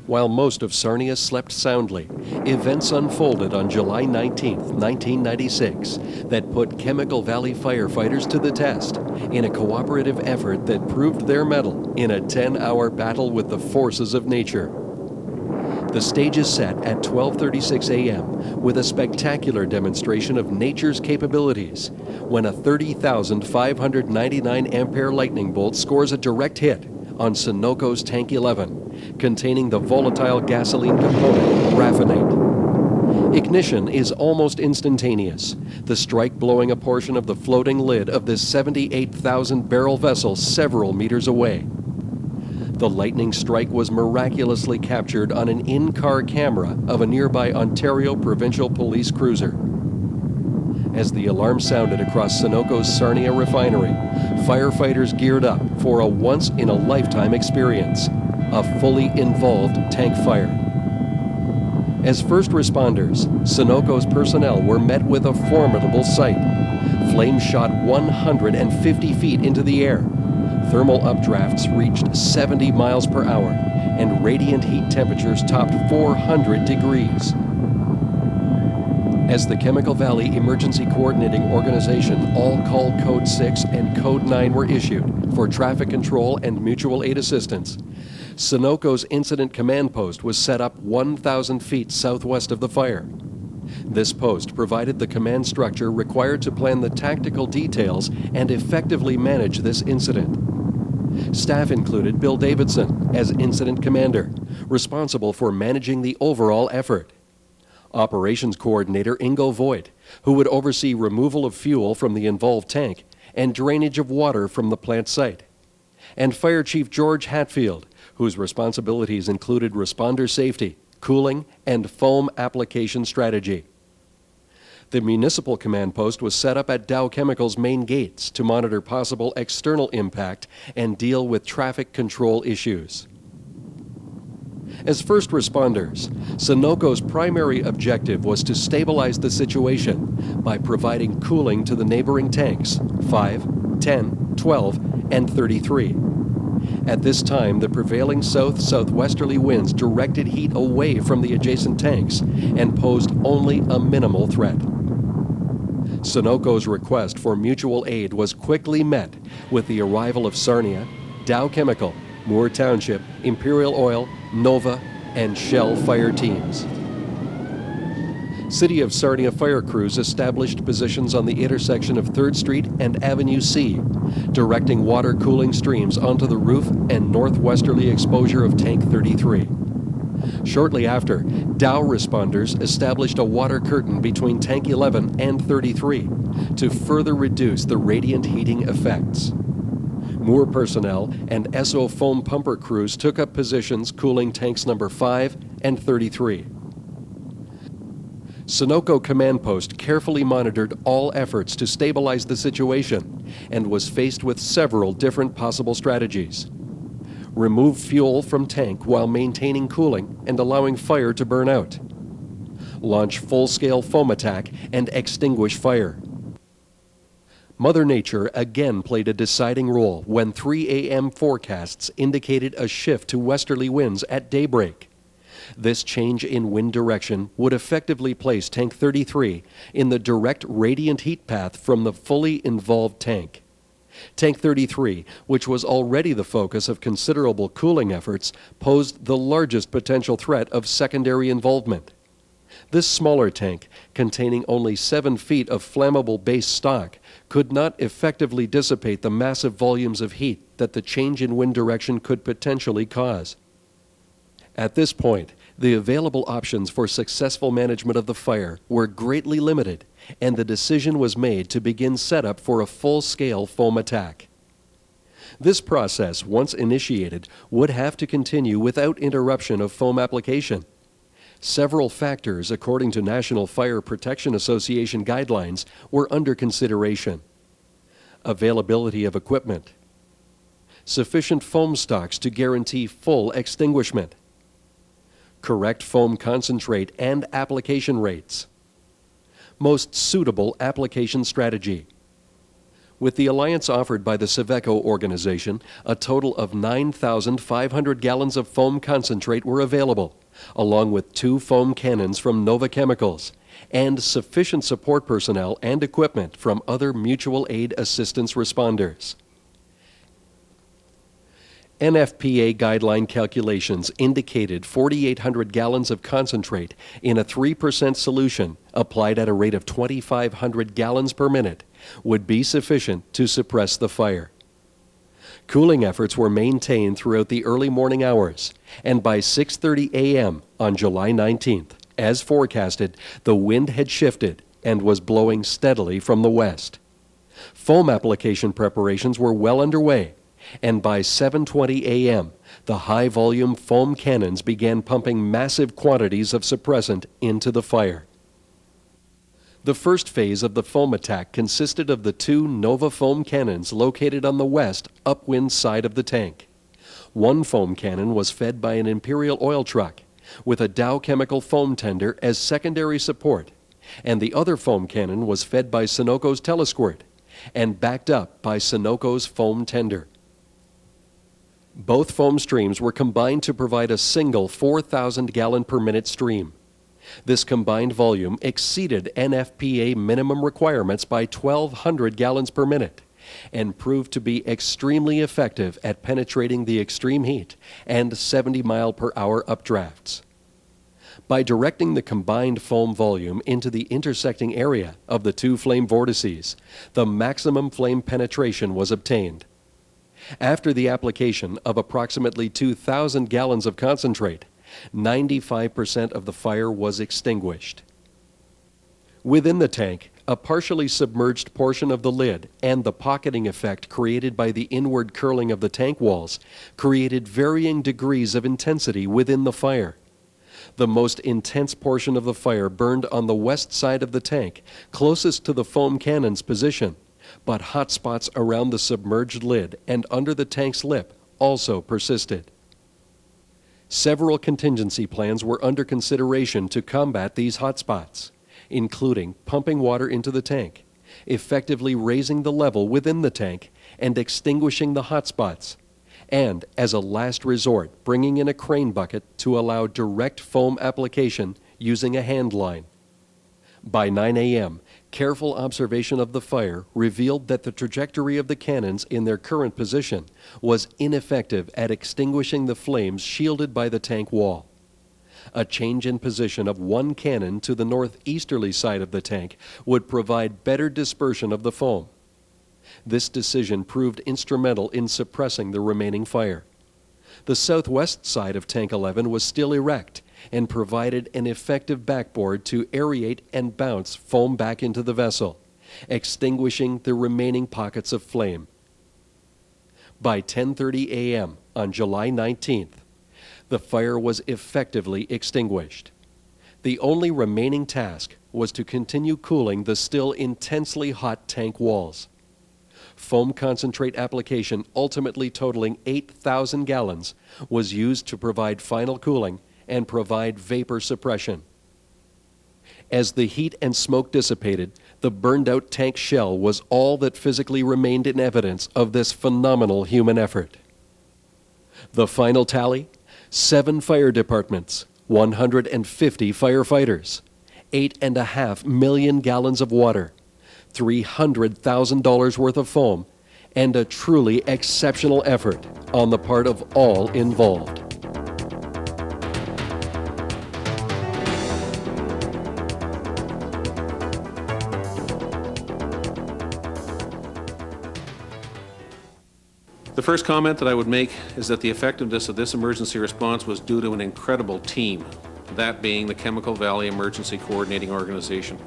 While most of Sarnia slept soundly, events unfolded on July 19, 1996, that put Chemical Valley firefighters to the test in a cooperative effort that proved their mettle in a 10-hour battle with the forces of nature. The stage is set at 12:36 a.m. with a spectacular demonstration of nature's capabilities when a 30,599 ampere lightning bolt scores a direct hit on Sunoco's Tank 11, containing the volatile gasoline component, raffinate. Ignition is almost instantaneous, the strike blowing a portion of the floating lid of this 78,000-barrel vessel several meters away. The lightning strike was miraculously captured on an in-car camera of a nearby Ontario Provincial Police cruiser. As the alarm sounded across Sunoco's Sarnia refinery, firefighters geared up for a once-in-a-lifetime experience, a fully involved tank fire. As first responders, Sunoco's personnel were met with a formidable sight. Flames shot 150 feet into the air. Thermal updrafts reached 70 miles per hour, and radiant heat temperatures topped 400 degrees. As the Chemical Valley Emergency Coordinating Organization, all call Code 6 and Code 9 were issued for traffic control and mutual aid assistance. Sunoco's Incident Command Post was set up 1,000 feet southwest of the fire. This post provided the command structure required to plan the tactical details and effectively manage this incident. Staff included Bill Davidson as Incident Commander, responsible for managing the overall effort. Operations Coordinator Ingo Voigt, who would oversee removal of fuel from the involved tank and drainage of water from the plant site. And Fire Chief George Hatfield, whose responsibilities included responder safety, cooling, and foam application strategy. The municipal command post was set up at Dow Chemical's main gates to monitor possible external impact and deal with traffic control issues. As first responders, Sunoco's primary objective was to stabilize the situation by providing cooling to the neighboring tanks 5, 10, 12, and 33. At this time, the prevailing south-southwesterly winds directed heat away from the adjacent tanks and posed only a minimal threat. Sunoco's request for mutual aid was quickly met with the arrival of Sarnia, Dow Chemical, Moore Township, Imperial Oil, Nova, and Shell fire teams. City of Sarnia fire crews established positions on the intersection of 3rd Street and Avenue C, directing water cooling streams onto the roof and northwesterly exposure of Tank 33. Shortly after, Dow responders established a water curtain between Tank 11 and 33 to further reduce the radiant heating effects. Moore personnel and SO foam pumper crews took up positions cooling tanks number 5 and 33. Sunoco Command Post carefully monitored all efforts to stabilize the situation and was faced with several different possible strategies. Remove fuel from tank while maintaining cooling and allowing fire to burn out. Launch full-scale foam attack and extinguish fire. Mother Nature again played a deciding role when 3 a.m. forecasts indicated a shift to westerly winds at daybreak. This change in wind direction would effectively place Tank 33 in the direct radiant heat path from the fully involved tank. Tank 33, which was already the focus of considerable cooling efforts, posed the largest potential threat of secondary involvement. This smaller tank, containing only 7 feet of flammable base stock, could not effectively dissipate the massive volumes of heat that the change in wind direction could potentially cause. At this point, the available options for successful management of the fire were greatly limited, and the decision was made to begin setup for a full-scale foam attack. This process, once initiated, would have to continue without interruption of foam application. Several factors, according to National Fire Protection Association guidelines, were under consideration. Availability of equipment, sufficient foam stocks to guarantee full extinguishment, correct foam concentrate and application rates, most suitable application strategy, With the alliance offered by the Sunoco organization, a total of 9,500 gallons of foam concentrate were available, along with 2 foam cannons from Nova Chemicals, and sufficient support personnel and equipment from other mutual aid assistance responders. NFPA guideline calculations indicated 4,800 gallons of concentrate in a 3% solution applied at a rate of 2,500 gallons per minute would be sufficient to suppress the fire. Cooling efforts were maintained throughout the early morning hours, and by 6:30 a.m. on July 19th, as forecasted, the wind had shifted and was blowing steadily from the west. Foam application preparations were well underway, and by 7:20 a.m., the high-volume foam cannons began pumping massive quantities of suppressant into the fire. The first phase of the foam attack consisted of the 2 Nova foam cannons located on the west upwind side of the tank. One foam cannon was fed by an Imperial oil truck, with a Dow Chemical foam tender as secondary support, and the other foam cannon was fed by Sunoco's telesquirt and backed up by Sunoco's foam tender. Both foam streams were combined to provide a single 4,000 gallon per minute stream. This combined volume exceeded NFPA minimum requirements by 1,200 gallons per minute and proved to be extremely effective at penetrating the extreme heat and 70-mile-per-hour updrafts. By directing the combined foam volume into the intersecting area of the 2 flame vortices, the maximum flame penetration was obtained. After the application of approximately 2,000 gallons of concentrate, 95% of the fire was extinguished. Within the tank, a partially submerged portion of the lid and the pocketing effect created by the inward curling of the tank walls created varying degrees of intensity within the fire. The most intense portion of the fire burned on the west side of the tank, closest to the foam cannon's position, but hot spots around the submerged lid and under the tank's lip also persisted. Several contingency plans were under consideration to combat these hot spots, including pumping water into the tank, effectively raising the level within the tank, and extinguishing the hot spots, and, as a last resort, bringing in a crane bucket to allow direct foam application using a hand line. By 9 a.m., careful observation of the fire revealed that the trajectory of the cannons in their current position was ineffective at extinguishing the flames shielded by the tank wall. A change in position of one cannon to the northeasterly side of the tank would provide better dispersion of the foam. This decision proved instrumental in suppressing the remaining fire. The southwest side of Tank 11 was still erect and provided an effective backboard to aerate and bounce foam back into the vessel, extinguishing the remaining pockets of flame. By 10:30 a.m. on July 19th, the fire was effectively extinguished. The only remaining task was to continue cooling the still intensely hot tank walls. Foam concentrate application, ultimately totaling 8,000 gallons, was used to provide final cooling and provide vapor suppression. As the heat and smoke dissipated, the burned-out tank shell was all that physically remained in evidence of this phenomenal human effort. The final tally? 7 fire departments, 150 firefighters, 8.5 million gallons of water, $300,000 worth of foam, and a truly exceptional effort on the part of all involved. The first comment that I would make is that the effectiveness of this emergency response was due to an incredible team, that being the Chemical Valley Emergency Coordinating Organization.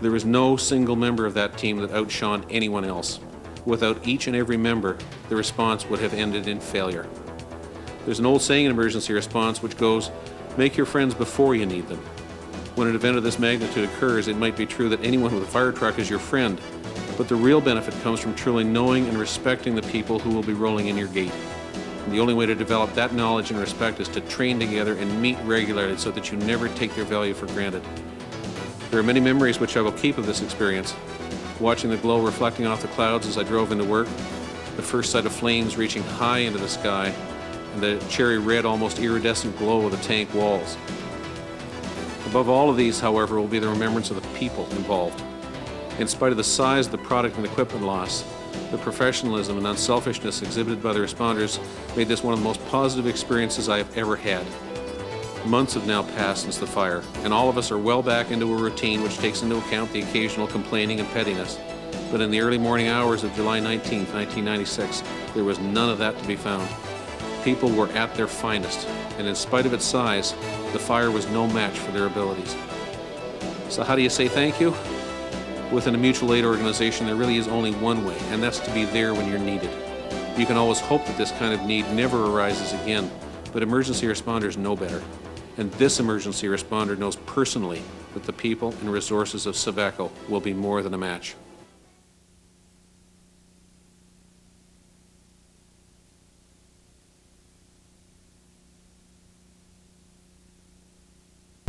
There was no single member of that team that outshone anyone else. Without each and every member, the response would have ended in failure. There's an old saying in emergency response which goes, "Make your friends before you need them." When an event of this magnitude occurs, it might be true that anyone with a fire truck is your friend, but the real benefit comes from truly knowing and respecting the people who will be rolling in your gate. And the only way to develop that knowledge and respect is to train together and meet regularly so that you never take their value for granted. There are many memories which I will keep of this experience. Watching the glow reflecting off the clouds as I drove into work, the first sight of flames reaching high into the sky, and the cherry red, almost iridescent glow of the tank walls. Above all of these, however, will be the remembrance of the people involved. In spite of the size of the product and equipment loss, the professionalism and unselfishness exhibited by the responders made this one of the most positive experiences I have ever had. Months have now passed since the fire, and all of us are well back into a routine which takes into account the occasional complaining and pettiness. But in the early morning hours of July 19, 1996, there was none of that to be found. People were at their finest, and in spite of its size, the fire was no match for their abilities. So how do you say thank you? Within a mutual aid organization, there really is only one way, and that's to be there when you're needed. You can always hope that this kind of need never arises again, but emergency responders know better. And this emergency responder knows personally that the people and resources of Sunoco will be more than a match.